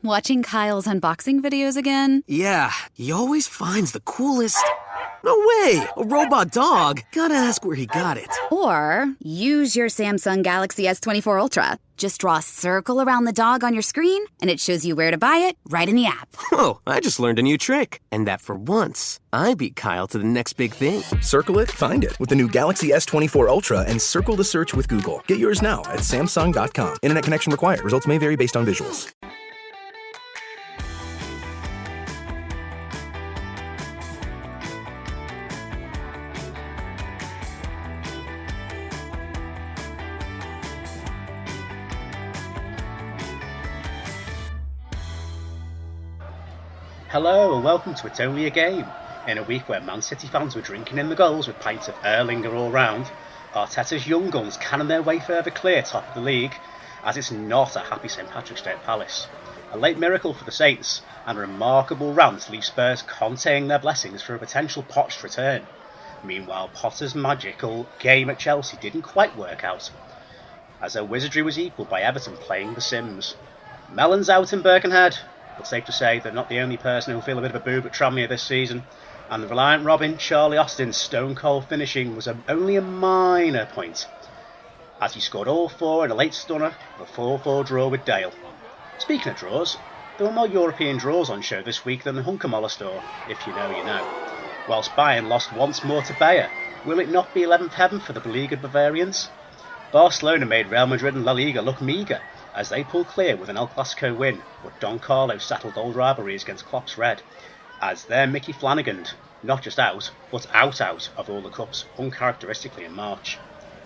Watching Kyle's unboxing videos again? Yeah, he always finds the coolest... No way! A robot dog? Gotta ask where he got it. Or use your Samsung Galaxy S24 Ultra. Just draw a circle around the dog on your screen, and it shows you where to buy it right in the app. Whoa, I just learned a new trick. And that for once, I beat Kyle to the next big thing. Circle it, find it with the new Galaxy S24 Ultra and circle the search with Google. Get yours now at Samsung.com. Internet connection required. Results may vary based on visuals. Hello and welcome to It's Only a Game. In a week where Man City fans were drinking in the goals with pints of Erlinger all round, Arteta's young guns cannon their way further clear top of the league, as it's not a happy St Patrick's Day at Palace. A late miracle for the Saints, and a remarkable rant leaves Spurs contained their blessings for a potential Poch return. Meanwhile, Potter's magical game at Chelsea didn't quite work out, as their wizardry was equalled by Everton playing The Sims. Mellon's out in Birkenhead, but safe to say they're not the only person who'll feel a bit of a boob at Tranmere this season, and the reliant Robin, Charlie Austin's stone-cold finishing was only a minor point, as he scored all four in a late stunner of a 4-4 draw with Dale. Speaking of draws, there were more European draws on show this week than the Hunkermoller store, if you know you know. Whilst Bayern lost once more to Bayer, will it not be 11th heaven for the beleaguered Bavarians? Barcelona made Real Madrid and La Liga look meagre, as they pulled clear with an El Clasico win, but Don Carlo settled old rivalries against Klopp's Red, as their Mickey Flanagan, not just out, but out of all the cups, uncharacteristically in March.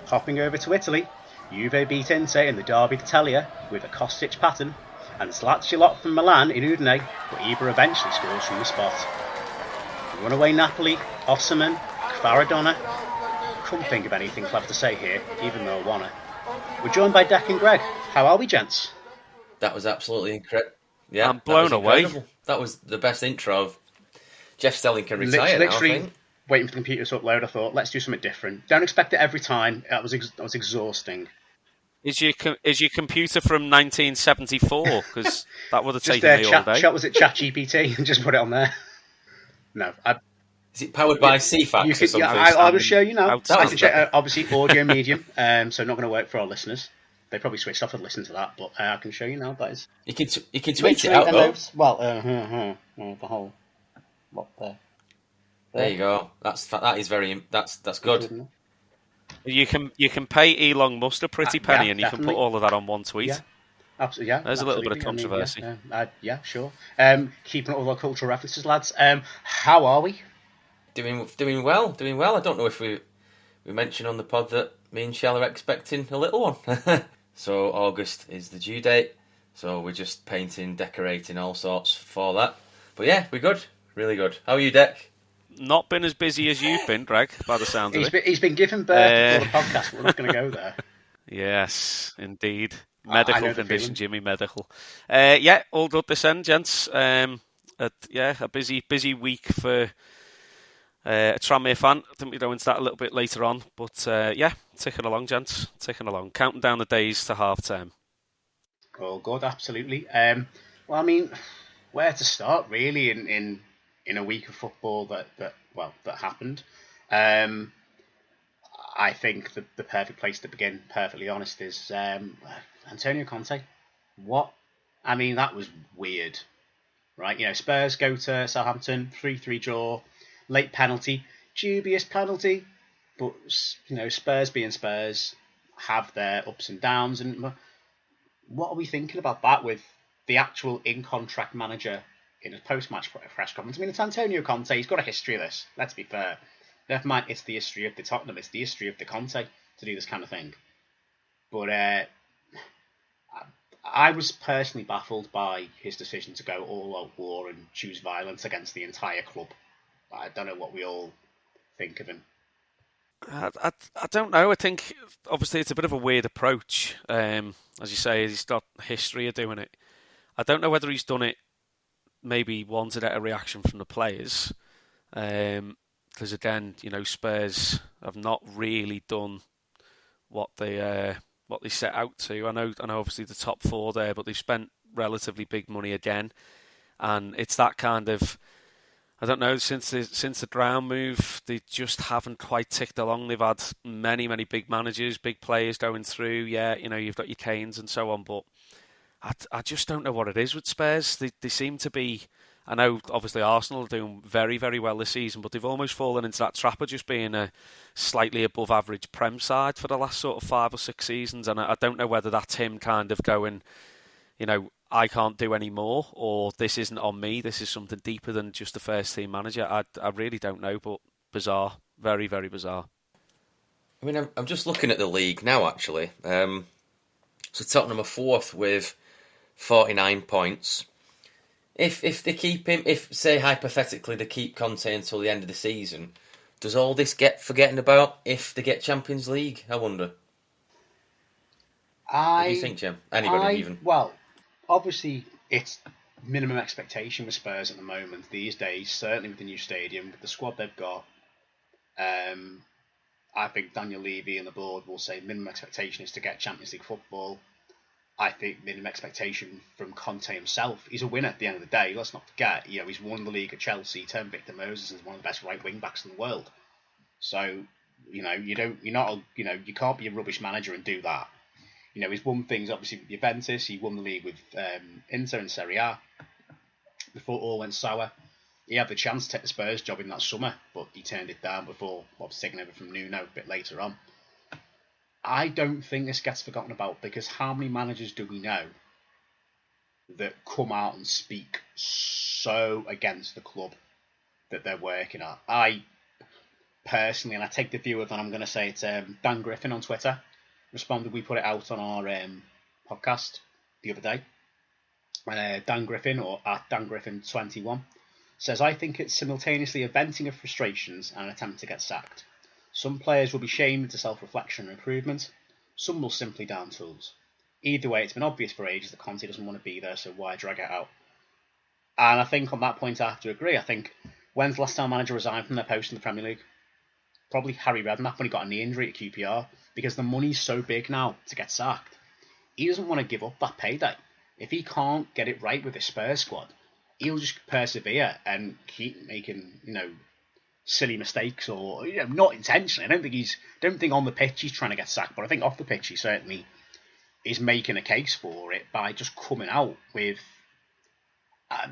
Hopping over to Italy, Juve beat Inter in the Derby d'Italia with a Kostic pattern, and Lazio from Milan in Udine, but Ibra eventually scores from the spot. Runaway Napoli, Osserman, Kvaradonna. Couldn't think of anything clever to say here, even though I wanna. We're joined by Deck and Greg. How are we, gents? That was absolutely incredible. Yeah, I'm blown away. That was the best intro of Jeff Stelling can retire now, I think. Waiting for the computer to upload, I thought, let's do something different. Don't expect it every time. That was exhausting. Is your computer from 1974? Because that would have taken me all day. Was it ChatGPT? Just put it on there. No. Is it powered by CFAX or something? Yeah, I will show you now. That obviously, audio medium, so not going to work for our listeners. They probably switched off and listened to that, but I can show you now. That is. You can tweet it out though. Well, the whole lot there. There you go. That's good. You can pay Elon Musk a pretty penny, and you can put all of that on one tweet. Yeah. Absolutely, yeah. There's a little bit of controversy. Yeah, sure. Keeping all our cultural references, lads. How are we? Doing well. I don't know if we mentioned on the pod that me and Shell are expecting a little one. So August is the due date. So we're just painting, decorating, all sorts for that. But yeah, we're good. Really good. How are you, Deck? Not been as busy as you've been, Greg, by the sound of it. He's been giving birth to the podcast. We're not going to go there. Yes, indeed. Medical condition, Jimmy, medical. Yeah, all good this end, gents. A busy week for a Tranmere fan. I think we'll go into that a little bit later on. But ticking along, gents. Ticking along. Counting down the days to half term. All good, absolutely. Well, I mean, where to start, really, in a week of football that happened. I think the perfect place to begin, perfectly honest, is Antonio Conte. What? I mean, that was weird, right? You know, Spurs go to Southampton, 3-3 draw, late penalty, dubious penalty, but, you know, Spurs being Spurs have their ups and downs. And what are we thinking about that with the actual in-contract manager in a post-match press conference? I mean, it's Antonio Conte. He's got a history of this. Let's be fair. Never mind, it's the history of the Tottenham. It's the history of the Conte to do this kind of thing. But I was personally baffled by his decision to go all-out war and choose violence against the entire club. I don't know what we all think of him. I don't know. I think, obviously, it's a bit of a weird approach. As you say, he's got a history of doing it. I don't know whether he's done it maybe wanted a reaction from the players. Because again, you know, Spurs have not really done what they set out to. I know. Obviously, the top four there, but they've spent relatively big money again. And it's that kind of, I don't know, since the ground move, they just haven't quite ticked along. They've had many big managers, big players going through. Yeah, you've got your Kanes and so on, but I just don't know what it is with Spurs. They seem to be, I know obviously Arsenal are doing very, very well this season, but they've almost fallen into that trap of just being a slightly above average Prem side for the last sort of 5 or 6 seasons. And I don't know whether that's him kind of going, I can't do any more, or this isn't on me, this is something deeper than just the first team manager. I really don't know, but bizarre. Very, very bizarre. I mean, I'm just looking at the league now, actually. So Tottenham are 4th with 49 points. If they keep him, if, say, hypothetically, they keep Conte until the end of the season, does all this get forgotten about if they get Champions League? I wonder. What do you think, Jim? Anybody even? Well, obviously, it's minimum expectation with Spurs at the moment these days, certainly with the new stadium, with the squad they've got. I think Daniel Levy and the board will say minimum expectation is to get Champions League football. I think minimum expectation from Conte himself. He's a winner at the end of the day. Let's not forget, he's won the league at Chelsea, turned Victor Moses as one of the best right wing backs in the world. So, you can't be a rubbish manager and do that. He's won things obviously with Juventus. He won the league with Inter and Serie A before it all went sour. He had the chance to take the Spurs job in that summer, but he turned it down before obviously taking over from Nuno a bit later on. I don't think this gets forgotten about, because how many managers do we know that come out and speak so against the club that they're working at? I personally, and I take the view of, and I'm going to say it's Dan Griffin on Twitter, responded. We put it out on our podcast the other day. Dan Griffin, or at Dan Griffin 21, says, I think it's simultaneously a venting of frustrations and an attempt to get sacked. Some players will be shamed into self-reflection and improvement. Some will simply down tools. Either way, it's been obvious for ages that Conte doesn't want to be there, so why drag it out? And I think on that point I have to agree. I think, when's the last time a manager resigned from their post in the Premier League? Probably Harry Redknapp when he got a knee injury at QPR, because the money's so big now to get sacked. He doesn't want to give up that payday. If he can't get it right with his Spurs squad, he'll just persevere and keep making, silly mistakes, or not intentionally. I don't think on the pitch he's trying to get sacked, but I think off the pitch he certainly is making a case for it by just coming out with,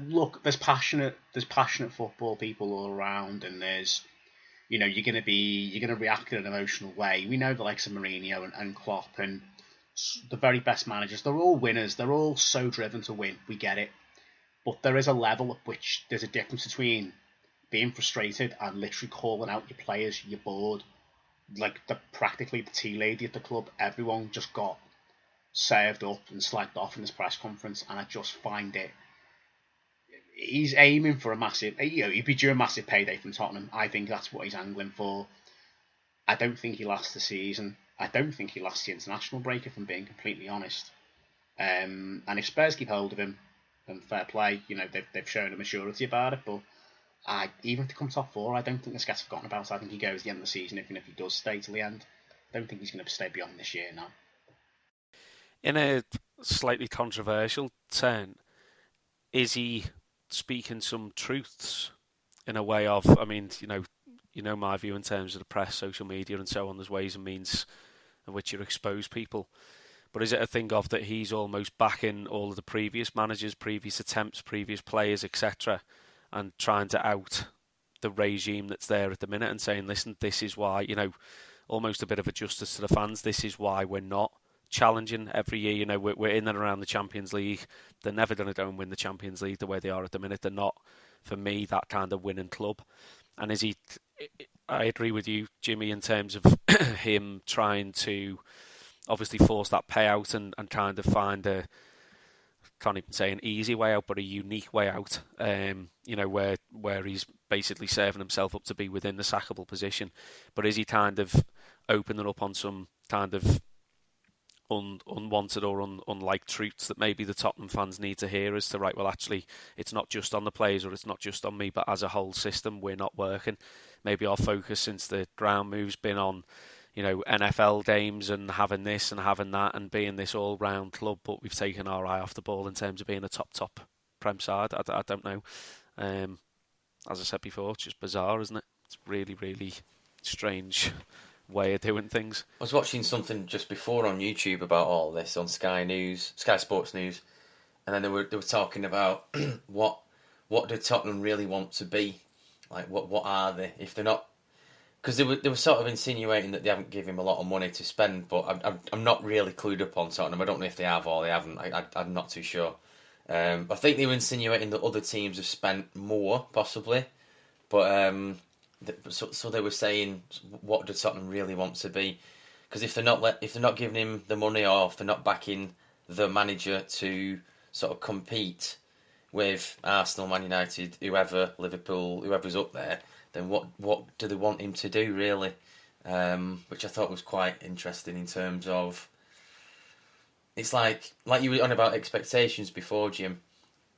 look, there's passionate football people all around, and there's, you're going to react in an emotional way. We know the likes of Mourinho and Klopp and the very best managers, they're all winners. They're all so driven to win. We get it. But there is a level at which there's a difference between being frustrated and literally calling out your players, you're bored. Like practically the tea lady at the club, everyone just got served up and slagged off in this press conference, and I just find it. He's aiming for a massive, he'd be due a massive payday from Tottenham. I think that's what he's angling for. I don't think he lasts the season. I don't think he lasts the international break, if I'm being completely honest. And if Spurs keep hold of him, then fair play. They've shown a maturity about it, but even if they come top 4, I don't think this gets forgotten about. I think he goes the end of the season, even if he does stay till the end. I don't think he's going to stay beyond this year now. In a slightly controversial turn, is he speaking some truths in a way of, I mean, my view in terms of the press, social media and so on, there's ways and means in which you expose people. But is it a thing of that he's almost backing all of the previous managers, previous attempts, previous players, etc., and trying to out the regime that's there at the minute and saying, listen, this is why, almost a bit of a justice to the fans, this is why we're not challenging every year. We're in and around the Champions League. They're never going to go and win the Champions League the way they are at the minute. They're not, for me, that kind of winning club. And I agree with you, Jimmy, in terms of him trying to obviously force that payout and kind of find can't even say an easy way out, but a unique way out, where he's basically serving himself up to be within the sackable position. But is he kind of opening up on some kind of unwanted or unlike truths that maybe the Tottenham fans need to hear as to, right, well, actually, it's not just on the players or it's not just on me, but as a whole system, we're not working. Maybe our focus since the ground move's been on, NFL games and having this and having that and being this all-round club, but we've taken our eye off the ball in terms of being a top Prem side. I don't know. As I said before, it's just bizarre, isn't it? It's really, really strange way of doing things. I was watching something just before on YouTube about all this on Sky Sports News, and then they were talking about what do Tottenham really want to be? Like, what are they if they're not? Because they were sort of insinuating that they haven't given him a lot of money to spend, but I'm not really clued up on Tottenham. I don't know if they have or they haven't. I'm not too sure. I think they were insinuating that other teams have spent more, possibly, but so they were saying, what do Tottenham really want to be? Because if they're not giving him the money, or if they're not backing the manager to sort of compete with Arsenal, Man United, whoever, Liverpool, whoever's up there, then what do they want him to do, really? Which I thought was quite interesting in terms of, it's like you were on about expectations before, Jim.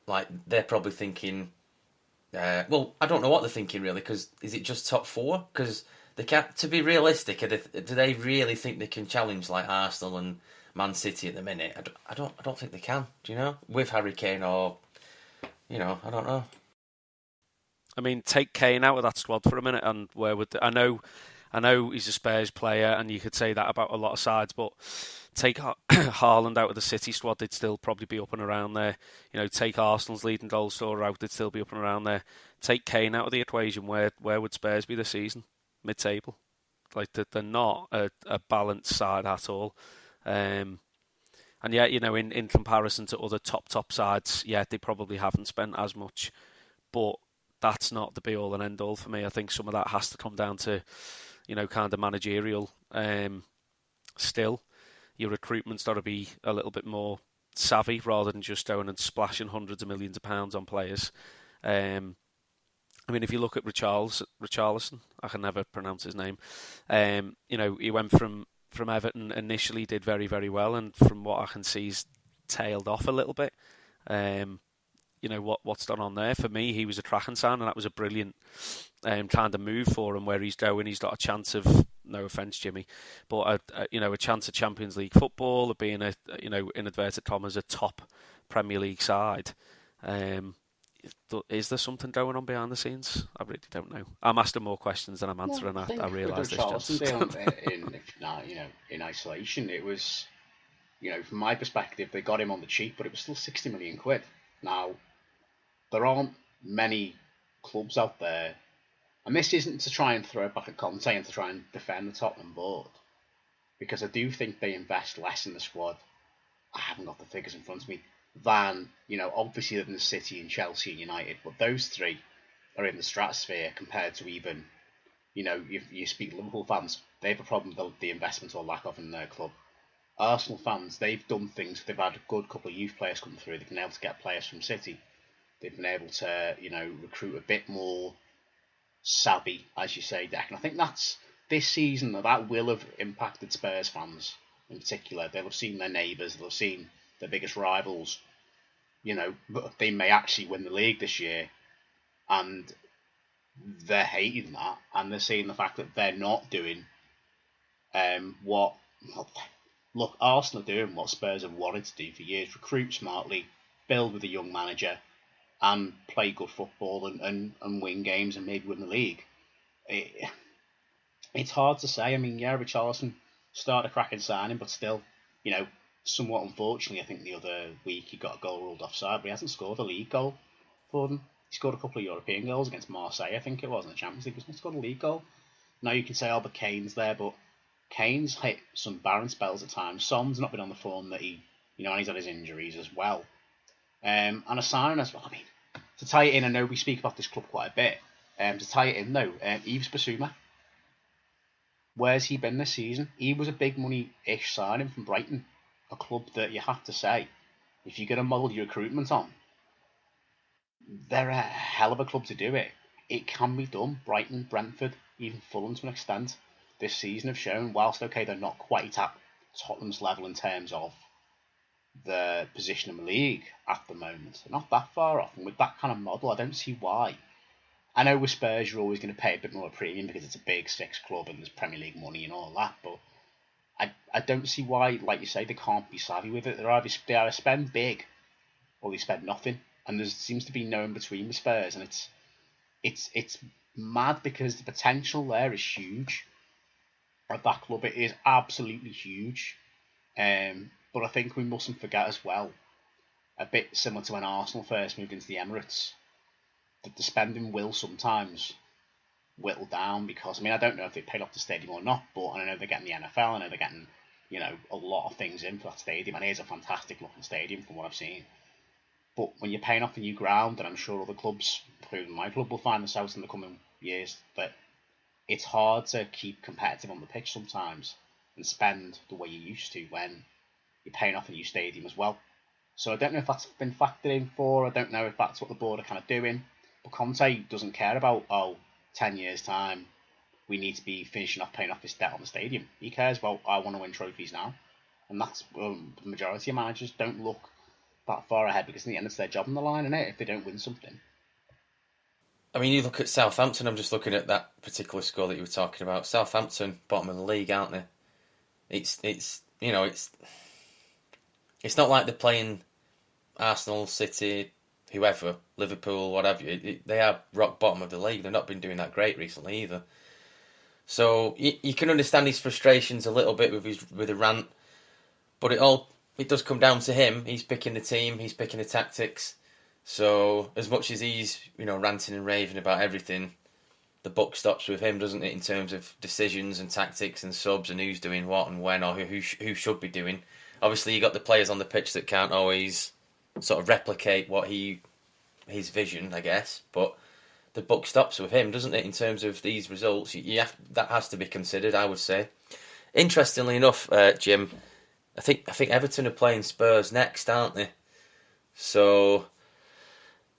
Like, they're probably thinking, well, I don't know what they're thinking, really, because is it just top four? Because they can't, to be realistic, do they really think they can challenge like Arsenal and Man City at the minute? I don't think they can, do you know? With Harry Kane or, I don't know. I mean, take Kane out of that squad for a minute, and where would I know he's a Spurs player, and you could say that about a lot of sides, but take Haaland out of the City squad, they'd still probably be up and around there. Take Arsenal's leading goal scorer out, they'd still be up and around there. Take Kane out of the equation, where would Spurs be this season? Mid-table. Like, they're not a balanced side at all. And yet, in comparison to other top sides, yeah, they probably haven't spent as much, but that's not the be-all and end-all for me. I think some of that has to come down to, kind of managerial. Still, your recruitment's got to be a little bit more savvy rather than just going and splashing hundreds of millions of pounds on players. I mean, if you look at Richarlison, I can never pronounce his name. He went from Everton initially, did very, very well, and from what I can see, he's tailed off a little bit. What's done on there. For me, he was a tracking sign, and that was a brilliant kind of move for him. Where he's going, he's got a chance of, no offence, Jimmy, but a chance of Champions League football, of being in inverted commas, a top Premier League side. Is there something going on behind the scenes? I really don't know. I'm asking more questions than I'm answering. I realise this. In isolation, it was, from my perspective, they got him on the cheap, but it was still 60 million quid. Now, there aren't many clubs out there, and this isn't to try and throw it back at Conte and to try and defend the Tottenham board, because I do think they invest less in the squad. I haven't got the figures in front of me, than, obviously than the City and Chelsea and United, but those three are in the stratosphere compared to even, if you speak to Liverpool fans, they have a problem with the investment or lack of in their club. Arsenal fans, they've done things. They've had a good couple of youth players come through. They've been able to get players from City. They've been able to, recruit a bit more savvy, as you say, Declan. I think that's this season that will have impacted Spurs fans in particular. They'll have seen their neighbours. They'll have seen their biggest rivals. But they may actually win the league this year, and they're hating that, and they're seeing the fact that they're not doing what. Look, Arsenal are doing what Spurs have wanted to do for years: recruit smartly, build with a young manager, and play good football and win games and maybe win the league. It's hard to say. I mean, yeah, Richarlison started a cracking signing, but still, somewhat unfortunately, I think the other week he got a goal ruled offside, but he hasn't scored a league goal for them. He scored a couple of European goals against Marseille, I think it was, in the Champions League. He scored a league goal. Now you can say, but Kane's there, but Kane's hit some barren spells at times. Son's not been on the form that he, and he's had his injuries as well. And a signing as well. I mean, to tie it in, I know we speak about this club quite a bit. To tie it in though, Yves Bissouma. Where's he been this season? He was a big money-ish signing from Brighton, a club that you have to say, if you're going to model your recruitment on, they're a hell of a club to do it. It can be done. Brighton, Brentford, even Fulham to an extent, this season have shown, whilst okay, they're not quite at Tottenham's level in terms of the position in the league at the moment. They're not that far off, and with that kind of model, I don't see why I know with Spurs you're always going to pay a bit more premium because it's a big six club and there's Premier League money and all that, but I don't see why, like you say, they can't be savvy with it. They either spend big or they spend nothing, and there seems to be no in between with Spurs, and it's mad because the potential there is huge. At that club, it is absolutely huge. But I think we mustn't forget as well, a bit similar to when Arsenal first moved into the Emirates, that the spending will sometimes whittle down because, I mean, I don't know if they paid off the stadium or not, but I know they're getting the NFL, I know they're getting, a lot of things in for that stadium, and it is a fantastic looking stadium from what I've seen. But when you're paying off the new ground, and I'm sure other clubs, including my club, will find themselves in the coming years, that it's hard to keep competitive on the pitch sometimes and spend the way you used to when you're paying off a new stadium as well. So I don't know if that's been factored in for, I don't know if that's what the board are kind of doing, but Conte doesn't care about, 10 years time, we need to be finishing off paying off this debt on the stadium. He cares about, I want to win trophies now. And that's, the majority of managers don't look that far ahead because in the end it's their job on the line, isn't it, if they don't win something. I mean, you look at Southampton, I'm just looking at that particular score that you were talking about. Southampton, bottom of the league, aren't they? It's not like they're playing Arsenal, City, whoever, Liverpool, whatever. They are rock bottom of the league. They've not been doing that great recently either. So you can understand his frustrations a little bit with the rant, but it does come down to him. He's picking the team, he's picking the tactics. So as much as he's ranting and raving about everything, the buck stops with him, doesn't it? In terms of decisions and tactics and subs and who's doing what and when or who should be doing. Obviously, you got the players on the pitch that can't always sort of replicate his vision, I guess. But the buck stops with him, doesn't it? In terms of these results, that has to be considered, I would say. Interestingly enough, Jim, I think Everton are playing Spurs next, aren't they? So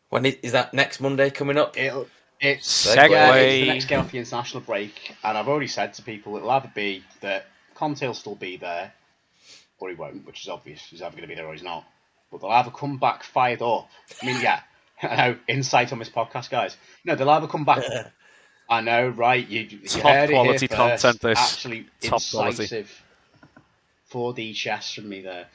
when is that next Monday coming up? It's Segue. It's the next game off the international break, and I've already said to people it'll either be that Conte will still be there, or he won't, which is obvious. He's either going to be there or he's not. But they'll either come back fired up. I mean, yeah, I know, insight on this podcast, guys. No, they'll either come back. I know, right? You top heard quality it here first. content. This Absolute top incisive 4D chess from me there.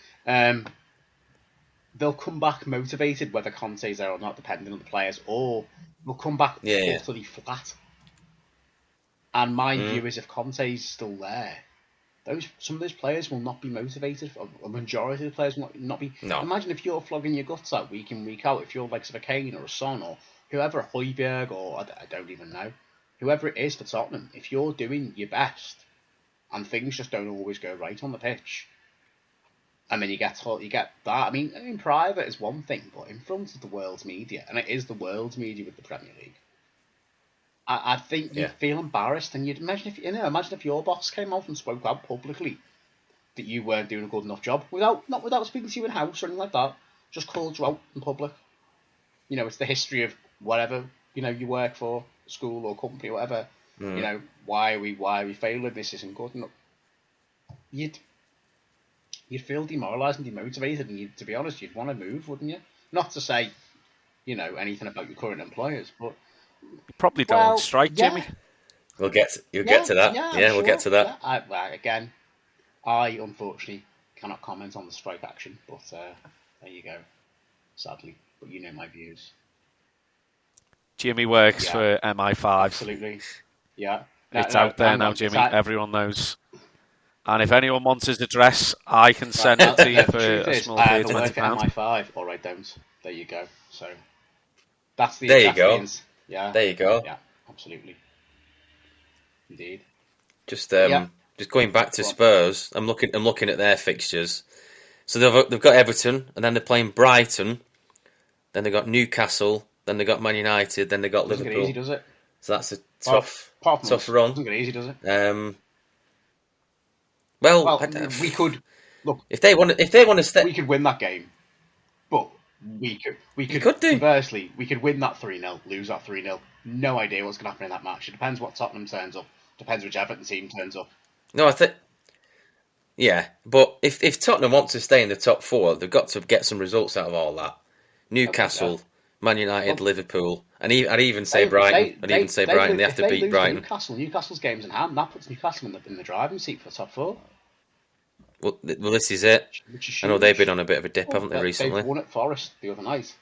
They'll come back motivated, whether Conte's there or not, depending on the players, or they'll come back utterly flat. And my view is, if Conte's still there, some of those players will not be motivated. A majority of the players will not be. No. Imagine if you're flogging your guts out week in, week out, if you're like a Kane or a Son or whoever, a Højbjerg or I don't even know, whoever it is for Tottenham, if you're doing your best and things just don't always go right on the pitch, I mean, you get that. I mean, in private is one thing, but in front of the world's media, and it is the world's media with the Premier League, I think you'd feel embarrassed, and you'd imagine if your boss came out and spoke out publicly that you weren't doing a good enough job not without speaking to you in house or anything like that, just called you out in public. It's the history of whatever you work for, school or company or whatever. Why are we failing? This isn't good enough. You'd feel demoralised and demotivated, and to be honest, you'd want to move, wouldn't you? Not to say, anything about your current employers, but you probably don't strike, Jimmy. You'll get to that. Yeah, we'll get to that. Again, I unfortunately cannot comment on the strike action, but there you go. Sadly, but you know my views. Jimmy works for MI5. Absolutely, yeah. It's out there now, Jimmy. Everyone knows. And if anyone wants his address, I can send it to you for a small fee of £20. MI5, or I don't. There you go. So that's the. There you go. Means. Yeah. There you go. Yeah, absolutely. Indeed. Just going back to Spurs, I'm looking at their fixtures. So they've got Everton, and then they're playing Brighton, then they've got Newcastle, then they've got Man United, then they've got Liverpool. Doesn't get easy, does it? So that's a tough run. Doesn't get easy, does it? Well, we could look if they want to stay. We could win that game, but we could do. Conversely, we could win that 3-0, lose that 3-0. No idea what's going to happen in that match. It depends what Tottenham turns up. Depends which Everton team turns up. No, I think. Yeah, but if Tottenham want to stay in the top four, they've got to get some results out of all that. Newcastle, Man United, Liverpool, and I'd even say Brighton. I'd even say Brighton. They have to beat Brighton. Newcastle's games in hand. That puts Newcastle in the driving seat for the top 4. Well, this is it. I know they've been on a bit of a dip, haven't they, recently? They've won at Forest the other night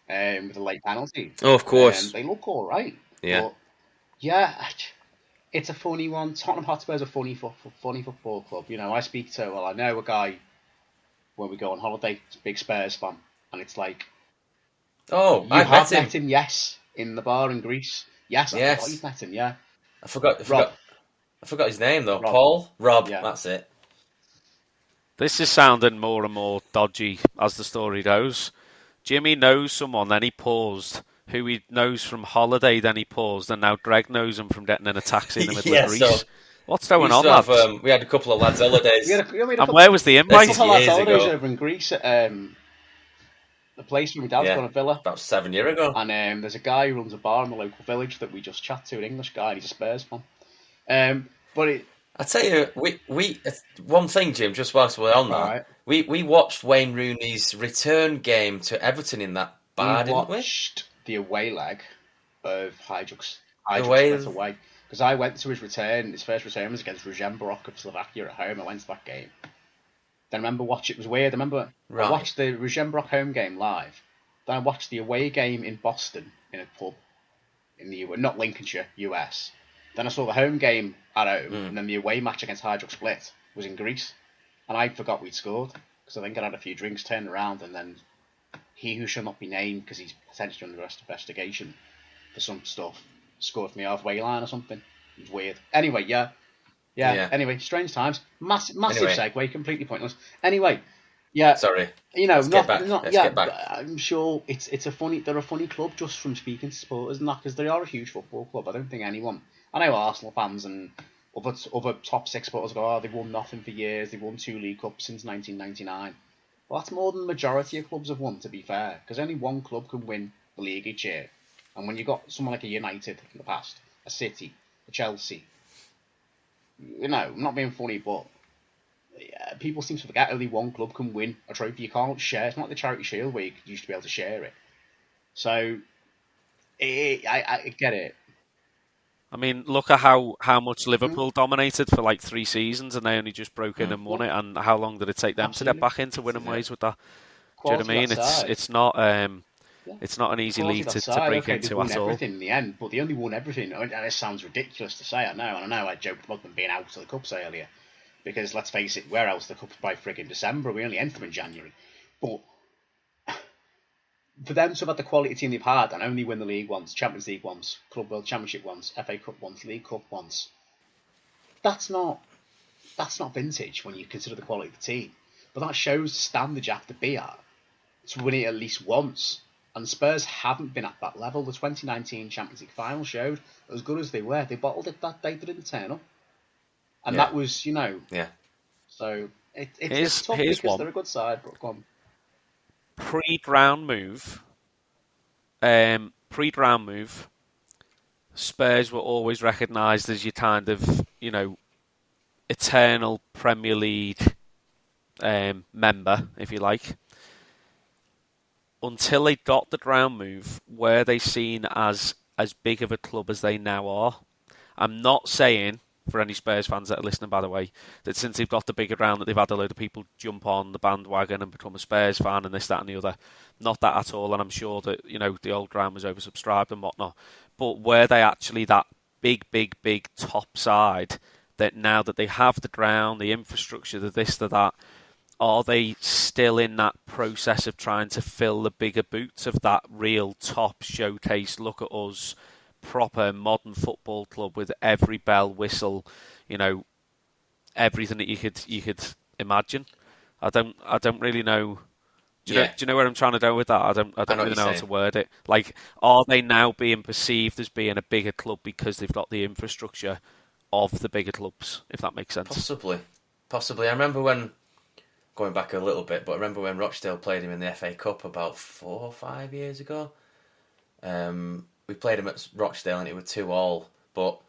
with a late penalty. Oh, of course. They look all right. Yeah. But, yeah, it's a funny one. Tottenham Hotspur's a funny football club. You know, I know a guy when we go on holiday, big Spurs fan, and it's like, oh, I have met him, yes, in the bar in Greece. Yes. I thought you've met him, yeah. I forgot his name though. Rob. Yeah. That's it. This is sounding more and more dodgy as the story goes. Jimmy knows someone, then he paused, who he knows from holiday, then he paused, and now Greg knows him from getting in a taxi in the middle of Greece. So what's going on, lads? We had a couple of lads' holidays. And where was the invite? A couple of lads' holidays over in Greece at the place where my dad's got a villa. About 7 years ago. And there's a guy who runs a bar in the local village that we just chat to, an English guy, and he's a Spurs fan. I tell you, we one thing, Jim, just whilst we're on that, we watched Wayne Rooney's return game to Everton in that bar, didn't we? We watched the away leg of Hajduk away. Because I went to his first return was against Ružomberok of Slovakia at home. I went to that game. Then I remember it was weird. I watched the Ružomberok home game live. Then I watched the away game in Boston in a pub in the not Lincolnshire, US. Then I saw the home game at home, and then the away match against Hajduk Split was in Greece. And I forgot we'd scored, because I think I'd had a few drinks, turned around, and then he who shall not be named, because he's potentially under investigation for some stuff, scored me off Wayline or something. It was weird. Anyway, yeah. Anyway, strange times. Massive segue, completely pointless. Anyway, yeah. Sorry. You know, Let's get back. I'm sure they're a funny club just from speaking to supporters and that, because they are a huge football club. I don't think anyone... I know Arsenal fans and other top 6 supporters go, they've won nothing for years. They've won 2 League Cups since 1999. Well, that's more than the majority of clubs have won, to be fair, because only one club can win the league each year. And when you've got someone like a United in the past, a City, a Chelsea, you know, I'm not being funny, but people seem to forget only one club can win a trophy. You can't share. It's not like the Charity Shield where you used to be able to share it. So, I get it. I mean, look at how much Liverpool dominated for like 3 seasons, and they only just broke in and won it. And how long did it take them to get back into winning ways with that? Do you know what I mean? It's not an easy league to break into at all. Everything in the end, but they only won everything. And it sounds ridiculous to say. I know. I joked about them being out of the cups earlier, because let's face it, we're out of the cups by frigging December. We only enter them in January, but. For them to have had the quality team they've had and only win the league once, Champions League once, Club World Championship once, FA Cup once, League Cup once, that's not vintage when you consider the quality of the team. But that shows the standard you have to be at to win it at least once. And Spurs haven't been at that level. The 2019 Champions League final showed, as good as they were, they bottled it that day, they didn't turn up. And that was, you know... Yeah. So, it's tough because they're a good side, but go on. Pre-Brown move, Spurs were always recognised as your kind of, you know, eternal Premier League member, if you like. Until they got the ground move, were they seen as big of a club as they now are? I'm not saying, for any Spurs fans that are listening, by the way, that since they've got the bigger ground that they've had a load of people jump on the bandwagon and become a Spurs fan and this, that and the other. Not that at all, and I'm sure that, you know, the old ground was oversubscribed and whatnot. But were they actually that big top side that now that they have the ground, the infrastructure, the this, the that, are they still in that process of trying to fill the bigger boots of that real top showcase, look at us, proper modern football club with every bell, whistle, you know, everything that you could imagine? I don't really know. Do you know where I'm trying to go with that? I don't really know how to word it. Like, are they now being perceived as being a bigger club because they've got the infrastructure of the bigger clubs, if that makes sense? Possibly. I remember when, going back a little bit, but I remember when Rochdale played him in the FA Cup about 4 or 5 years ago. We played him at Rochdale and it was 2-2, but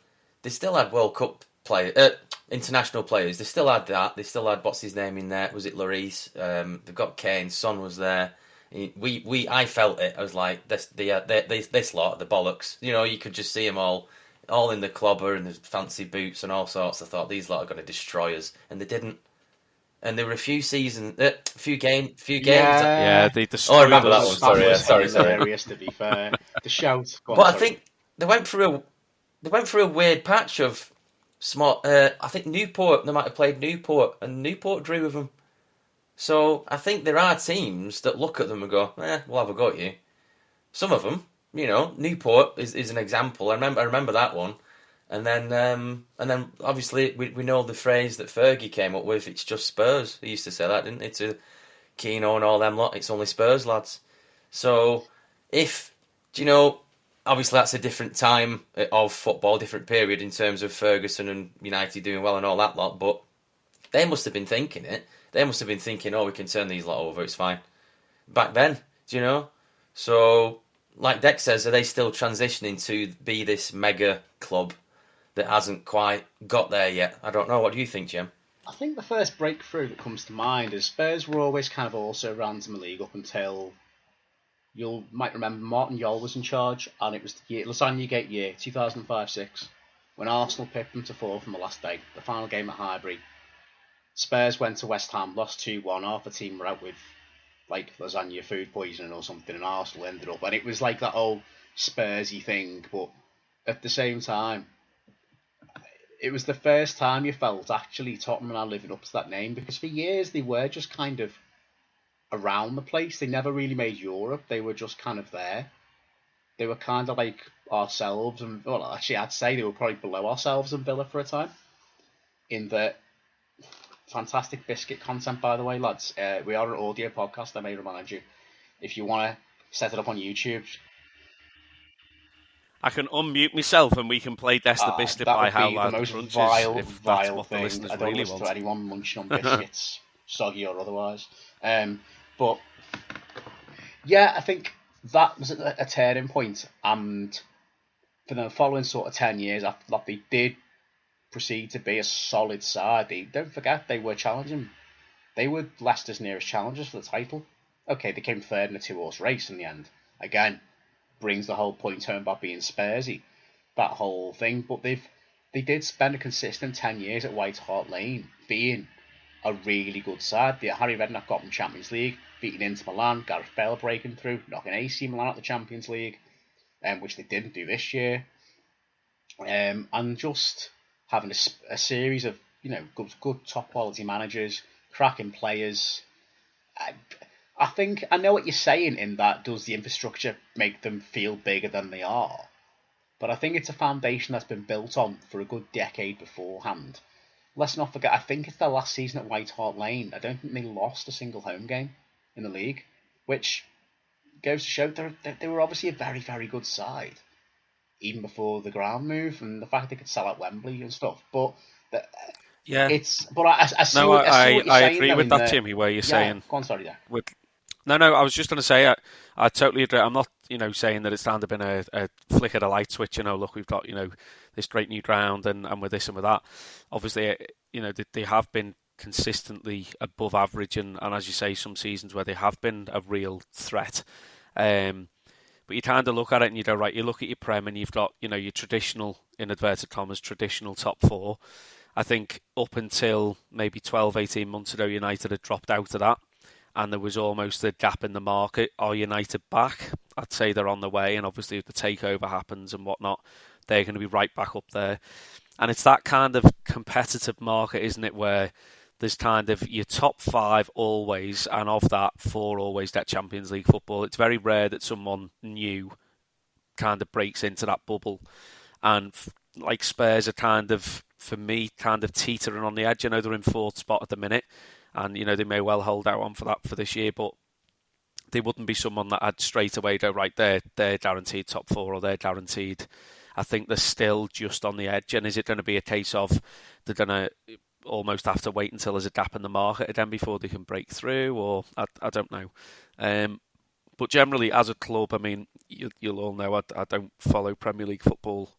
they still had World Cup international players. They still had that. They still had, what's his name in there? Was it Lloris? They've got Kane. Son was there. I felt it. I was like, this lot, the bollocks. You know, you could just see them all in the clobber and the fancy boots and all sorts. I thought these lot are going to destroy us, and they didn't. And there were a few games. Yeah, they destroyed. Oh, I remember that one. Sorry. Hilarious, to be fair. The shout. I think they went through a weird patch of smart. I think Newport. They might have played Newport, and Newport drew with them. So I think there are teams that look at them and go, we'll have a go at you. Some of them, you know, Newport is an example. I remember that one. And then obviously we know the phrase that Fergie came up with. It's just Spurs. He used to say that, didn't he? To Keano and all them lot. It's only Spurs, lads. So obviously that's a different time of football, different period in terms of Ferguson and United doing well and all that lot. But they must have been thinking it. They must have been thinking, we can turn these lot over. It's fine. Back then, So, like Dex says, are they still transitioning to be this mega club that hasn't quite got there yet? I don't know. What do you think, Jim? I think the first breakthrough that comes to mind is Spurs were always kind of also ransom league up until, you might remember, Martin Jol was in charge, and it was the Lasagna Gate year, 2005-06, when Arsenal picked them to 4 from the last day, the final game at Highbury. Spurs went to West Ham, lost 2-1, half the team were out with like lasagna food poisoning or something, and Arsenal ended up, and it was like that old Spursy thing, but at the same time, it was the first time you felt actually Tottenham are living up to that name, because for years they were just kind of around the place. They never really made Europe. They were just kind of there. They were kind of like ourselves, and well, actually I'd say they were probably below ourselves and Villa for a time, in that. Fantastic biscuit content, by the way, lads. We are an audio podcast, I may remind you. If you want to set it up on YouTube, I can unmute myself and we can play That's the Biscuit by How Loud the Crunch Is, if that's what the listeners I don't really listen want. to anyone munching on biscuits, soggy or otherwise. But yeah, I think that was a turning point, and for the following sort of 10 years after that, they did proceed to be a solid side. Don't forget, they were challenging. They were Leicester's nearest challengers for the title. Okay, they came third in a 2-horse race in the end. Again, brings the whole point home about being Spursy, that whole thing. But they did spend a consistent 10 years at White Hart Lane being a really good side. Harry Redknapp got them Champions League, beating Inter Milan, Gareth Bale breaking through, knocking AC Milan out the Champions League, which they didn't do this year. And just having a series of good top quality managers, cracking players. I think I know what you're saying in that, does the infrastructure make them feel bigger than they are? But I think it's a foundation that's been built on for a good decade beforehand. Let's not forget, I think it's their last season at White Hart Lane. I don't think they lost a single home game in the league, which goes to show they were obviously a very, very good side, even before the ground move and the fact they could sell out Wembley and stuff. But yeah, I see what you're saying. I agree with that, Jimmy. Where you're saying, go on, sorry, yeah. No, I was just going to say, I totally agree. I'm not, saying that it's down to been a flick of a light switch. Look, we've got this great new ground and with this and with that. Obviously, they have been consistently above average, and as you say, some seasons where they have been a real threat. But you kind of look at it and you go, right, you look at your Prem and you've got, your traditional, in inverted commas, traditional top 4. I think up until maybe 12, 18 months ago, United had dropped out of that, and there was almost a gap in the market. Are United back? I'd say they're on the way, and obviously if the takeover happens and whatnot, they're going to be right back up there. And it's that kind of competitive market, isn't it, where there's kind of your top 5 always, and of that, 4 always get Champions League football. It's very rare that someone new kind of breaks into that bubble. And like Spurs are kind of, for me, kind of teetering on the edge. They're in 4th spot at the minute, and they may well hold out on for that for this year, but they wouldn't be someone that I'd straight away go, right, they're guaranteed top 4 or they're guaranteed. I think they're still just on the edge. And is it going to be a case of they're going to almost have to wait until there's a gap in the market again before they can break through, or I don't know. But generally, as a club, I mean, you'll all know I don't follow Premier League football,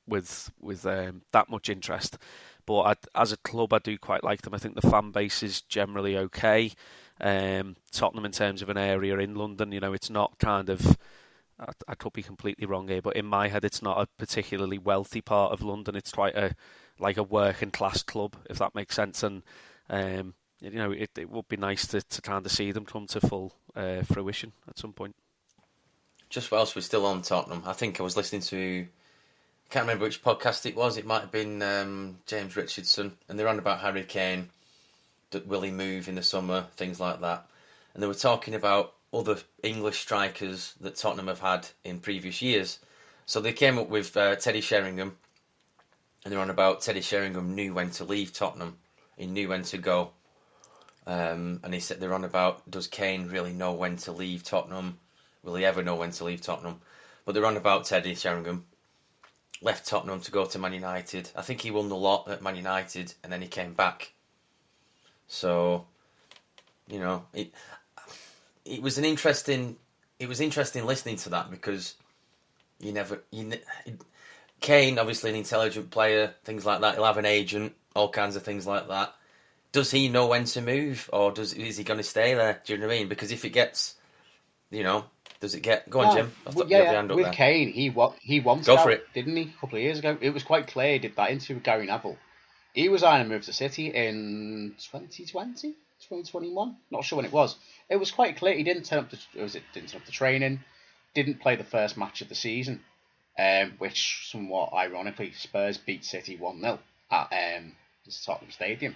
with that much interest. But as a club, I do quite like them. I think the fan base is generally okay. Tottenham in terms of an area in London. You know, it's not kind of, I could be completely wrong here, but in my head, it's not a particularly wealthy part of London. It's quite a working class club, if that makes sense. And you know, it would be nice to kind of see them come to full fruition at some point. Just whilst we're still on Tottenham, I think I was listening to, I can't remember which podcast it was. It might have been James Richardson, and they're on about Harry Kane. Will he move in the summer? Things like that. And they were talking about other English strikers that Tottenham have had in previous years. So they came up with Teddy Sheringham, and they're on about Teddy Sheringham knew when to leave Tottenham. He knew when to go. And he said they're on about, does Kane really know when to leave Tottenham? Will he ever know when to leave Tottenham? But they're on about Teddy Sheringham. Left Tottenham to go to Man United. I think he won the lot at Man United, and then he came back. So, you know, it was interesting listening to that, because Kane, obviously an intelligent player, things like that. He'll have an agent, all kinds of things like that. Does he know when to move, or is he going to stay there? Do you know what I mean? Because if it gets, you know, does it get? Go on, Jim. With Kane, he wants go for it, didn't he? A couple of years ago, it was quite clear he did that interview with Gary Neville. He was on a move to City in 2020, 2021. Not sure when it was. It was quite clear he didn't turn up to training, didn't play the first match of the season, which somewhat ironically Spurs beat City 1-0 at the Tottenham Stadium.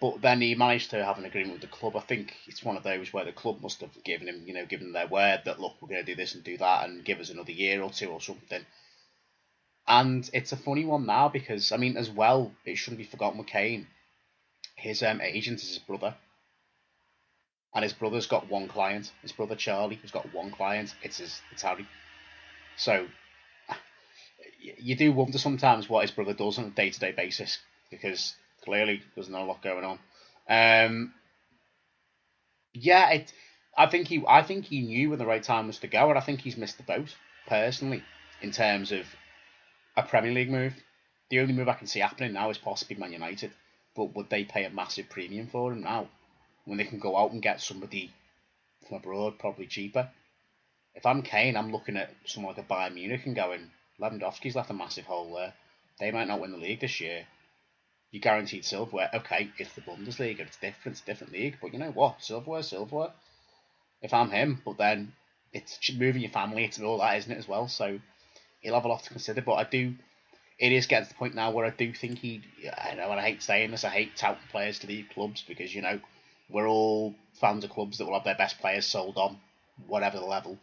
But then he managed to have an agreement with the club. I think it's one of those where the club must have given them their word that, look, we're going to do this and do that and give us another year or two or something. And it's a funny one now because, I mean, as well, it shouldn't be forgotten with Kane, his agent is his brother. And his brother's got one client. His brother Charlie has got one client. It's Harry. So you do wonder sometimes what his brother does on a day-to-day basis, because clearly there's not a lot going on. I think he knew when the right time was to go, and I think he's missed the boat personally in terms of a Premier League move. The only move I can see happening now is possibly Man United, but would they pay a massive premium for him now when they can go out and get somebody from abroad probably cheaper? If I'm Kane, I'm looking at someone like a Bayern Munich and going, Lewandowski's left a massive hole there. They might not win the league this year. You're guaranteed silverware. Okay, it's the Bundesliga, it's a different league, but you know what? Silverware. If I'm him, but then it's moving your family, it's all that, isn't it, as well? So he'll have a lot to consider, but it is getting to the point now where I do think I know, and I hate saying this, I hate touting players to leave clubs, because, you know, we're all fans of clubs that will have their best players sold on, whatever the level.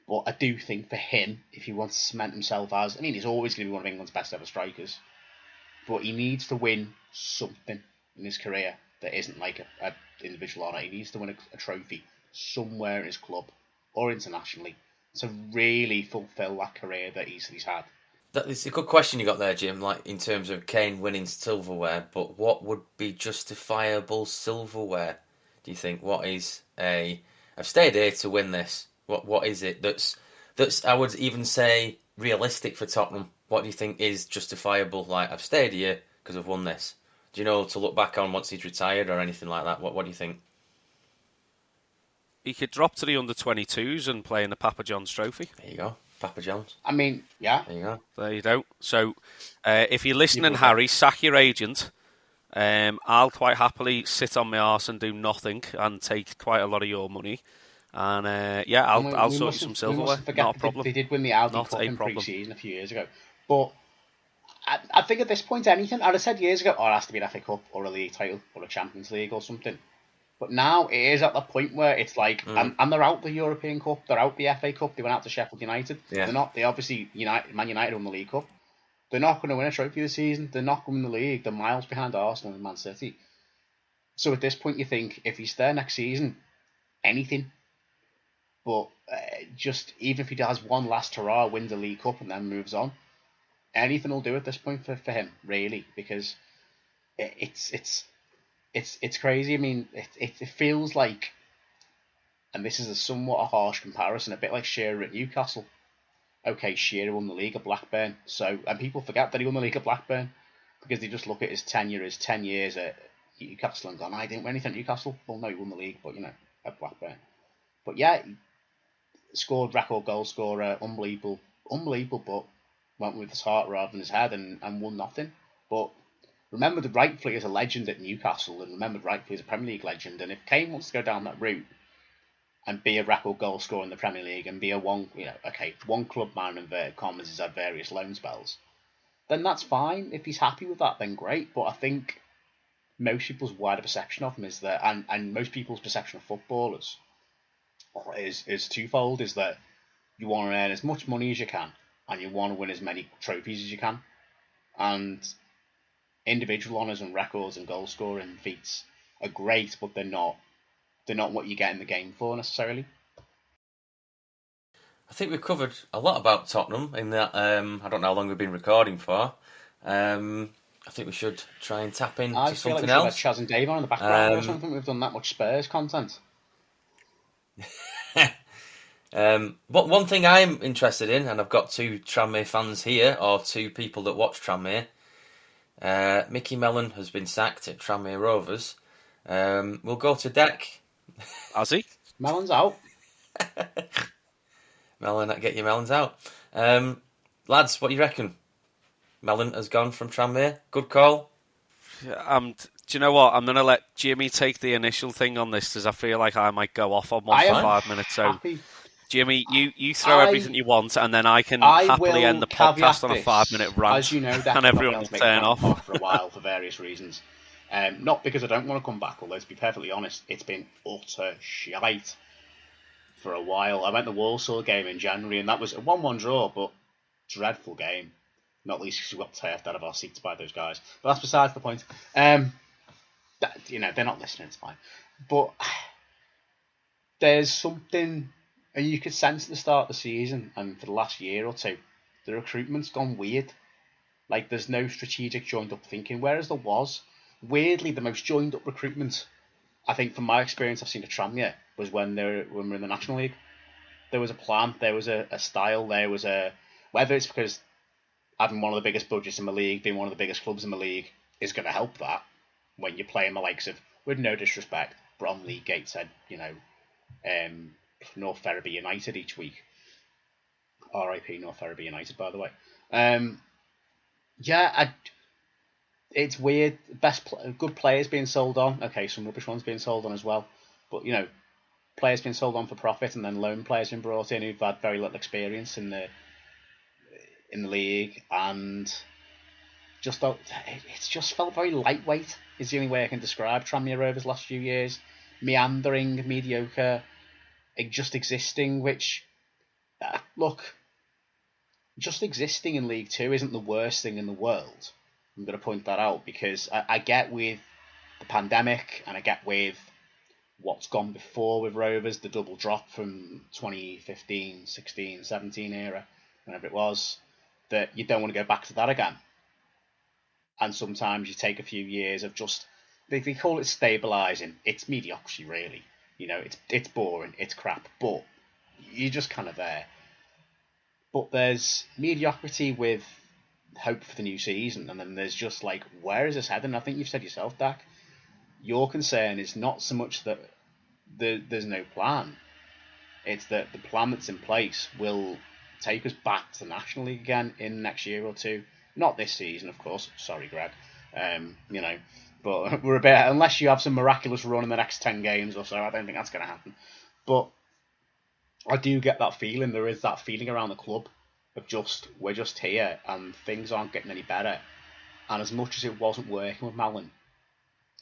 But I do think for him, if he wants to cement himself as, I mean, he's always going to be one of England's best ever strikers, but he needs to win something in his career that isn't like a individual honour. He needs to win a trophy somewhere in his club or internationally to really fulfil that career that he's had. It's a good question you got there, Jim, like in terms of Kane winning silverware, but what would be justifiable silverware, do you think? What is I've stayed here to win this. What is it that's I would even say realistic for Tottenham? What do you think is justifiable? Like, I've stayed here because I've won this. Do you know, to look back on once he's retired or anything like that? What do you think? He could drop to the under-22s and play in the Papa John's Trophy. There you go, Papa John's. I mean, yeah. There you go. There you go. So, if you're listening, Harry, sack your agent. I'll quite happily sit on my arse and do nothing and take quite a lot of your money. And I'll sort you some silverware. Not a problem. They did win the Audi Cup in pre-season a few years ago. But I think at this point, anything, I'd have said years ago, it has to be an FA Cup or a league title or a Champions League or something. But now it is at the point where it's like, and they're out the European Cup, they're out the FA Cup, they went out to Sheffield United. Yeah. They obviously, Man United won the League Cup. They're not going to win a trophy this season. They're not going to win the league. They're miles behind Arsenal and Man City. So at this point, you think, if he's there next season, anything. But just, even if he has one last hurrah, wins the League Cup and then moves on, anything will do at this point for him, really, because it's crazy. I mean, it feels like, and this is a somewhat harsh comparison, a bit like Shearer at Newcastle. Okay, Shearer won the league at Blackburn, and people forget that he won the league at Blackburn because they just look at his tenure as 10 years at Newcastle and gone, I didn't win anything at Newcastle. Well, no, he won the league, but, at Blackburn. But yeah, he scored record goal scorer, unbelievable, but went with his heart rather than his head and won nothing. But remembered rightfully as a legend at Newcastle and remembered rightfully as a Premier League legend. And if Kane wants to go down that route and be a record goal scorer in the Premier League and be a one club man in inverted commas, has had various loan spells, then that's fine. If he's happy with that, then great. But I think most people's wider perception of him is that, and most people's perception of footballers is twofold, is that you want to earn as much money as you can and you want to win as many trophies as you can. And individual honours and records and goal scoring feats are great, but they're not what you get in the game for necessarily. I think we've covered a lot about Tottenham in that. I don't know how long we've been recording for. I think we should try and tap into something else. I feel like we should have Chaz and Dave on in the background or something. We've done that much Spurs content. One thing I'm interested in, and I've got two Tranmere fans here, or two people that watch Tranmere. Micky Mellon has been sacked at Tranmere Rovers. We'll go to Deck. Has he? Mellon's out. Mellon, get your Mellons out. Lads, what do you reckon? Mellon has gone from Tranmere. Good call. Do you know what? I'm going to let Jimmy take the initial thing on this because I feel like I might go off on one for 5 minutes. So, Jimmy, you throw everything you want, and then I can happily end the podcast on a 5-minute rant. As you know, and everyone will turn off for a while for various reasons. Not because I don't want to come back, although to be perfectly honest, it's been utter shite for a while. I went to the Walsall game in January, and that was a 1-1 draw, but dreadful game. Not least because we got turfed out of our seats by those guys. But that's besides the point. They're not listening, it's fine. But there's something, and you could sense at the start of the season, and for the last year or two, the recruitment's gone weird. Like, there's no strategic joined-up thinking, whereas there was. Weirdly, the most joined-up recruitment, I think, from my experience I've seen at Tranmere, was when we're in the National League. There was a plan, there was a style, there was a... Whether it's because having one of the biggest budgets in the league, being one of the biggest clubs in the league, is going to help that when you're playing the likes of, with no disrespect, Bromley, Gateshead, North Ferriby United each week. RIP North Ferriby United, by the way. It's weird. Good players being sold on. Okay, some rubbish ones being sold on as well. But, players being sold on for profit and then loan players being brought in who've had very little experience in the league, and it's just felt very lightweight is the only way I can describe Tranmere Rovers last few years. Meandering, mediocre, just existing, which, just existing in League 2 isn't the worst thing in the world. I'm going to point that out because I get with the pandemic and I get with what's gone before with Rovers, the double drop from 2015, 16, 17 era, whenever it was, that you don't want to go back to that again. And sometimes you take a few years of just, they call it stabilising. It's mediocrity, really. It's boring, it's crap, but you're just kind of there. But there's mediocrity with hope for the new season, and then there's just like, where is this heading? I think you've said yourself, Dak, your concern is not so much that there's no plan. It's that the plan that's in place will take us back to the National League again in the next year or two. Not this season, of course. Sorry, Greg. But we're a bit, unless you have some miraculous run in the next 10 games or so, I don't think that's going to happen. But I do get that feeling. There is that feeling around the club of we're just here and things aren't getting any better. And as much as it wasn't working with Mellon,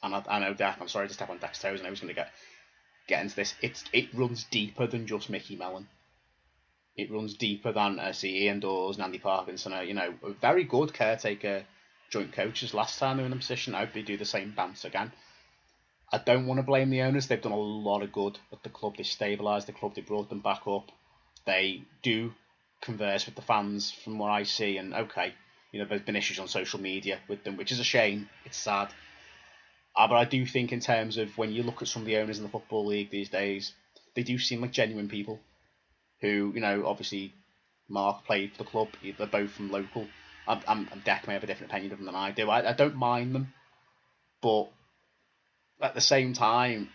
and I know Dak, I'm sorry to step on Dak's toes, and I was going to get into this. It runs deeper than just Micky Mellon. It runs deeper than Ian Dawes and Andy Parkinson, a very good caretaker joint coaches last time they were in the position. I hope they do the same bounce again. I don't want to blame the owners. They've done a lot of good at the club. They stabilised the club. They brought them back up. They do converse with the fans from what I see. And okay, there's been issues on social media with them, which is a shame. It's sad. But I do think in terms of when you look at some of the owners in the Football League these days, they do seem like genuine people who, obviously Mark played for the club. They're both from local. Deck may have a different opinion of them than I do. I don't mind them, but at the same time,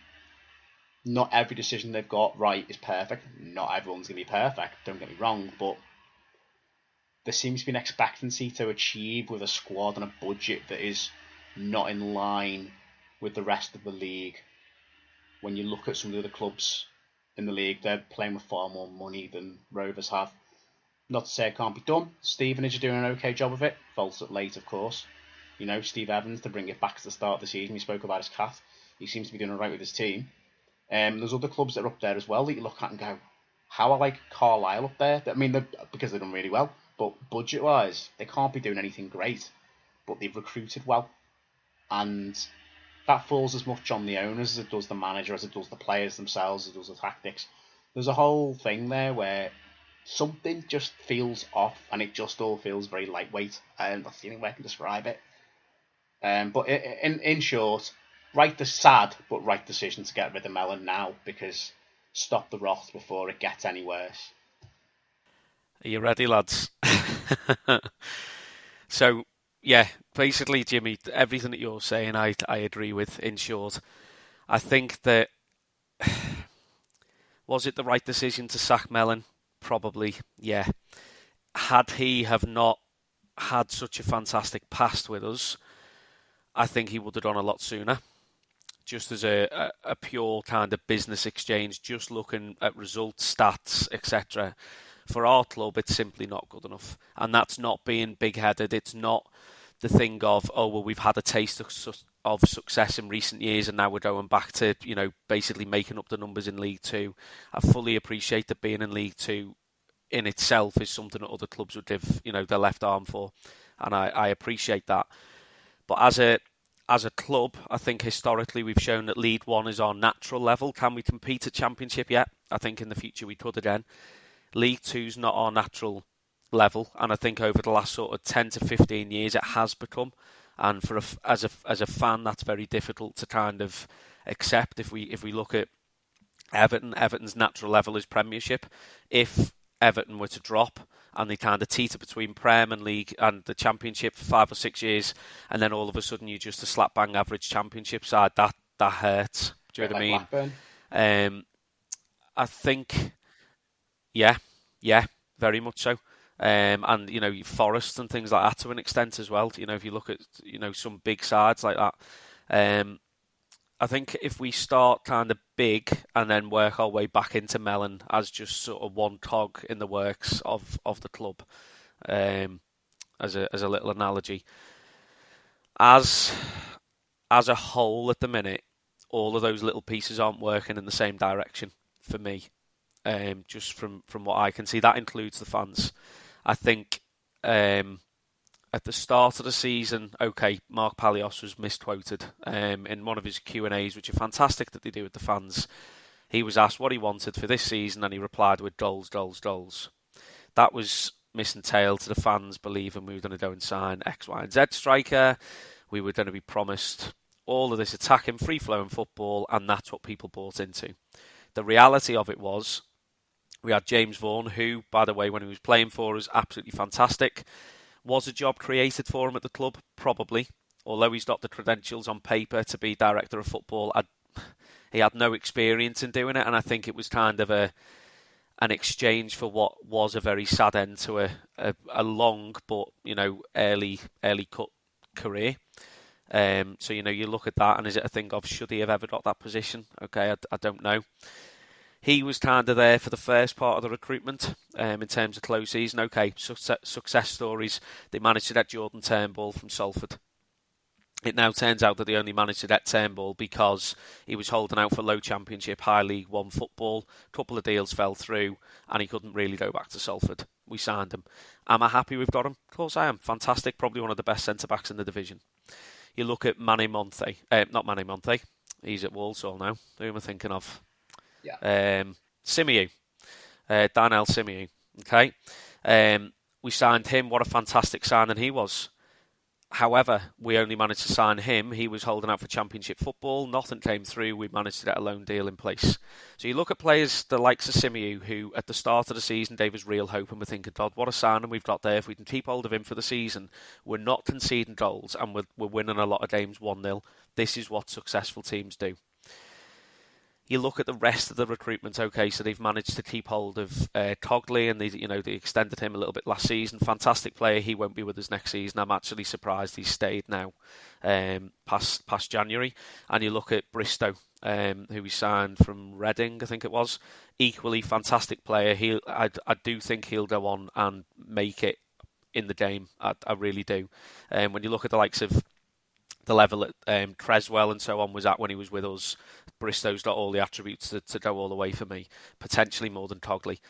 not every decision they've got right is perfect. Not everyone's going to be perfect, don't get me wrong, but there seems to be an expectancy to achieve with a squad and a budget that is not in line with the rest of the league. When you look at some of the other clubs in the league, they're playing with far more money than Rovers have. Not to say it can't be done. Stevenage are doing an okay job of it. Faults it late, of course. You know, Steve Evans, to bring it back to the start of the season, we spoke about his cat. He seems to be doing all right with his team. There's other clubs that are up there as well that you look at and go, how are like Carlisle up there? I mean, because they've done really well, but budget-wise, they can't be doing anything great. But they've recruited well. And that falls as much on the owners as it does the manager, as it does the players themselves, as it does the tactics. There's a whole thing there where something just feels off, and it just all feels very lightweight. And that's the only way I can describe it. But in short, sad but right decision to get rid of Mellon now, because stop the rot before it gets any worse. Are you ready, lads? So, yeah, basically, Jimmy, everything that you're saying, I agree with. In short, I think that was it the right decision to sack Mellon? Probably, yeah. Had he have not had such a fantastic past with us, I think he would have done a lot sooner. Just as a pure kind of business exchange, just looking at results, stats, etc. For our club, it's simply not good enough. And that's not being big-headed. It's not the thing of, oh, well, we've had a taste of success in recent years and now we're going back to, you know, basically making up the numbers in League Two. I fully appreciate that being in League Two in itself is something that other clubs would give, you know, their left arm for. And I appreciate that. But as a club, I think historically we've shown that League One is our natural level. Can we compete at Championship yet? I think in the future we could again. League Two's not our natural level, and I think over the last sort of 10 to 15 years it has become. And as a fan, that's very difficult to kind of accept. If we look at Everton's natural level is Premiership. If Everton were to drop and they kind of teeter between Prem and League and the Championship for 5 or 6 years, and then all of a sudden you're just a slap bang average Championship side, that hurts. Do you know what I mean? I think, yeah, very much so. And, you know, Forest and things like that to an extent as well. You know, if you look at, you know, some big sides like that. I think if we start kind of big and then work our way back into Mellon as just sort of one cog in the works of the club, as a little analogy, as a whole at the minute, all of those little pieces aren't working in the same direction for me. Just from what I can see, that includes the fans. I think at the start of the season, okay, Mark Palios was misquoted in one of his Q&As, which are fantastic that they do with the fans. He was asked what he wanted for this season, and he replied with goals. That was misentailed to the fans believing we were going to go and sign X, Y, and Z striker. We were going to be promised all of this attacking, free-flowing football, and that's what people bought into. The reality of it was, we had James Vaughan, who, by the way, when he was playing for us, absolutely fantastic. Was a job created for him at the club? Probably. Although he's got the credentials on paper to be director of football, he had no experience in doing it, and I think it was kind of an exchange for what was a very sad end to a long but, you know, early cut career. So, you know, you look at that, and is it a thing of should he have ever got that position? Okay, I don't know. He was kind of there for the first part of the recruitment in terms of close season. Okay, success stories. They managed to get Jordan Turnbull from Salford. It now turns out that they only managed to get Turnbull because he was holding out for low Championship, high League One football. A couple of deals fell through and he couldn't really go back to Salford. We signed him. Am I happy we've got him? Of course I am. Fantastic. Probably one of the best centre-backs in the division. You look at Manny Monte. Not Manny Monte. He's at Walsall now. Who am I thinking of? Yeah. Simiu. Darnell Simiu. Okay. We signed him. What a fantastic signing he was. However, we only managed to sign him. He was holding out for Championship football. Nothing came through. We managed to get a loan deal in place. So you look at players the likes of Simiu, who at the start of the season gave us real hope, and we're thinking, God, what a signing we've got there. If we can keep hold of him for the season, we're not conceding goals, and we're winning a lot of games 1-0. This is what successful teams do. You look at the rest of the recruitment, okay, so they've managed to keep hold of Cogley, and they extended him a little bit last season. Fantastic player. He won't be with us next season. I'm actually surprised he's stayed now past January. And you look at Bristow, who we signed from Reading, I think it was. Equally fantastic player. I do think he'll go on and make it in the game. I really do. When you look at the likes of the level that Creswell and so on was at when he was with us, Bristow's got all the attributes to go all the way for me, potentially more than Cogley.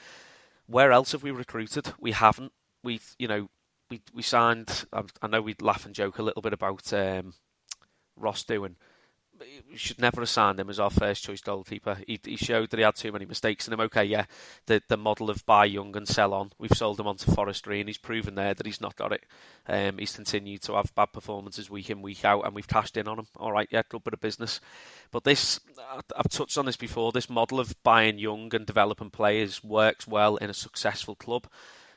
Where else have we recruited? We haven't. We signed. I know we'd laugh and joke a little bit about Ross Doohan. We should never have signed him as our first choice goalkeeper. He showed that he had too many mistakes in him. Okay, yeah, the model of buy young and sell on. We've sold him on to Forestry, and he's proven there that he's not got it. He's continued to have bad performances week in, week out, and we've cashed in on him. All right, yeah, good bit of business. But this, I've touched on this before, this model of buying young and developing players works well in a successful club.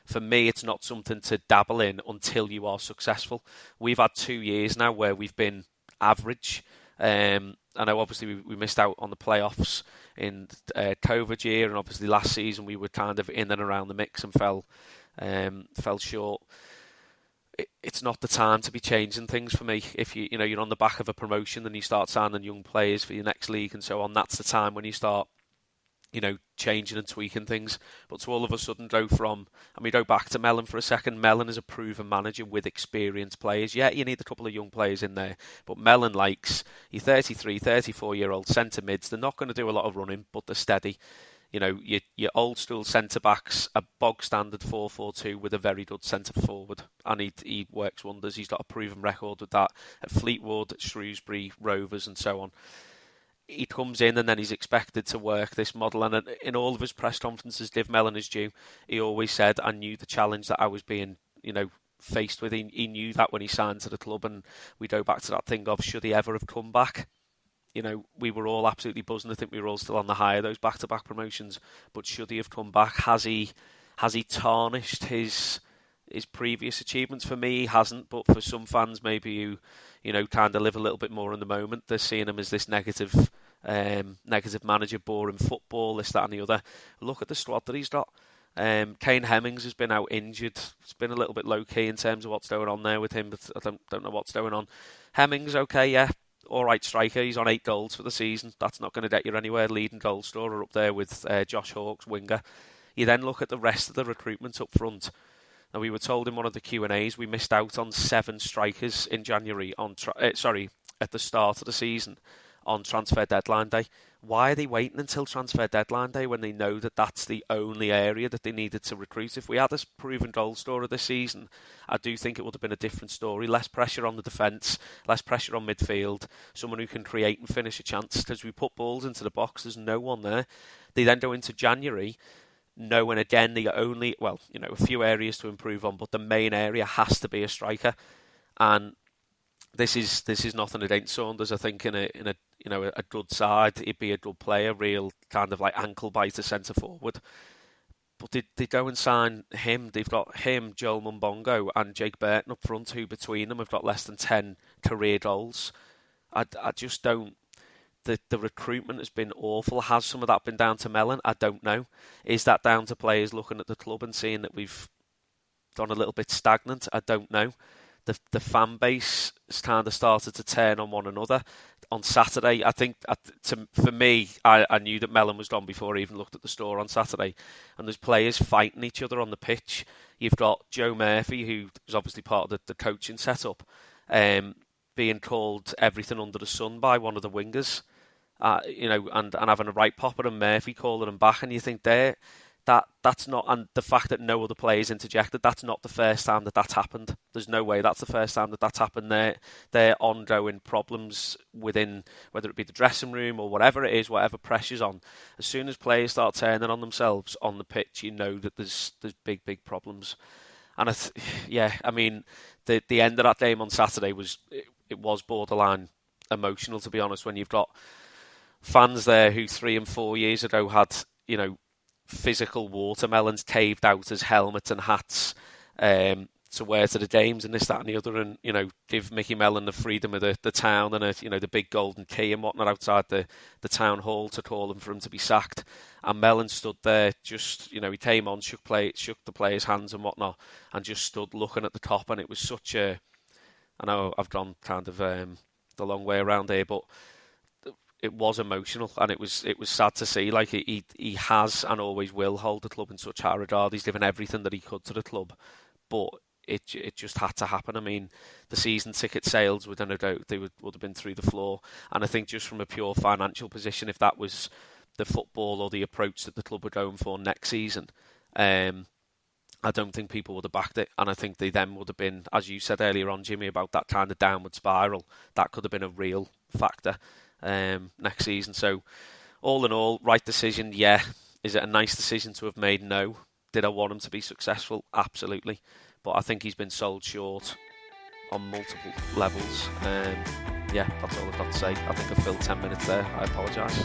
For me, it's not something to dabble in until you are successful. We've had 2 years now where we've been average. I know obviously we missed out on the playoffs in COVID year, and obviously last season we were kind of in and around the mix and fell short. It's not the time to be changing things for me. If you're on the back of a promotion and you start signing young players for your next league and so on, that's the time when you start changing and tweaking things. But to all of a sudden go back to Mellon for a second. Mellon is a proven manager with experienced players. Yeah, you need a couple of young players in there, but Mellon likes your 33, 34-year-old centre mids. They're not going to do a lot of running, but they're steady. Your old school centre backs, a bog standard 4-4-2 with a very good centre forward, and he works wonders. He's got a proven record with that at Fleetwood, at Shrewsbury, Rovers, and so on. He comes in and then he's expected to work this model, and in all of his press conferences, give Mellon his due, he always said, I knew the challenge that I was being faced with. He knew that when he signed to the club, and we go back to that thing of should he ever have come back. We were all absolutely buzzing. I think we were all still on the high of those back-to-back promotions, but should he have come back? Has he tarnished his previous achievements? For me, he hasn't, but for some fans maybe who kind of live a little bit more in the moment, they're seeing him as this negative manager, boring football, this, that and the other. Look at the squad that he's got. Kane Hemmings has been out injured. It's been a little bit low-key in terms of what's going on there with him, but I don't know what's going on. Hemmings, okay, yeah, all right striker. He's on 8 goals for the season. That's not going to get you anywhere. Leading goal scorer up there with Josh Hawkes, winger. You then look at the rest of the recruitment up front. Now, we were told in one of the Q&As we missed out on 7 strikers in January at the start of the season on transfer deadline day. Why are they waiting until transfer deadline day when they know that that's the only area that they needed to recruit? If we had a proven goal scorer this season, I do think it would have been a different story. Less pressure on the defence, less pressure on midfield, someone who can create and finish a chance, because we put balls into the box, there's no one there. They then go into January knowing again a few areas to improve on, but the main area has to be a striker. And this is nothing against Saunders. I think in a good side, he'd be a good player, real kind of like ankle biter centre forward. But they go and sign him. They've got him, Joel Mumbongo, and Jake Burton up front, who between them have got less than 10 career goals. I just don't. The recruitment has been awful. Has some of that been down to Mellon? I don't know. Is that down to players looking at the club and seeing that we've gone a little bit stagnant? I don't know. The fan base has kind of started to turn on one another. On Saturday, I think, for me, I knew that Mellon was gone before I even looked at the store on Saturday. And there's players fighting each other on the pitch. You've got Joe Murphy, who is obviously part of the coaching setup, being called everything under the sun by one of the wingers. And having a right popper, and Murphy calling him back, and you think that's not, and the fact that no other players interjected, that's not the first time that's happened. There's no way that's the first time that's happened. They're ongoing problems within, whether it be the dressing room or whatever it is, whatever pressure's on. As soon as players start turning on themselves on the pitch, you know that there's big problems. And the end of that game on Saturday was borderline emotional, to be honest, when you've got fans there who 3 and 4 years ago had, physical watermelons caved out as helmets and hats, to wear to the games and this, that and the other, and, you know, give Micky Mellon the freedom of the town and, you know, the big golden key and whatnot outside the town hall to call him for him to be sacked. And Mellon stood there, just, you know, he came on, shook the players' hands and whatnot, and just stood looking at the top. And it was such a, I know I've gone kind of the long way around here, but it was emotional, and it was sad to see. Like, he has and always will hold the club in such high regard. He's given everything that he could to the club, but it just had to happen. I mean, the season ticket sales, without a doubt, would have been through the floor. And I think just from a pure financial position, if that was the football or the approach that the club were going for next season, I don't think people would have backed it. And I think they then would have been, as you said earlier on, Jimmy, about that kind of downward spiral, that could have been a real factor next season. So all in all, right decision, yeah. Is it a nice decision to have made? No. Did I want him to be successful? Absolutely. But I think he's been sold short on multiple levels. Yeah, that's all I've got to say. I think I've filled 10 minutes there. I apologise.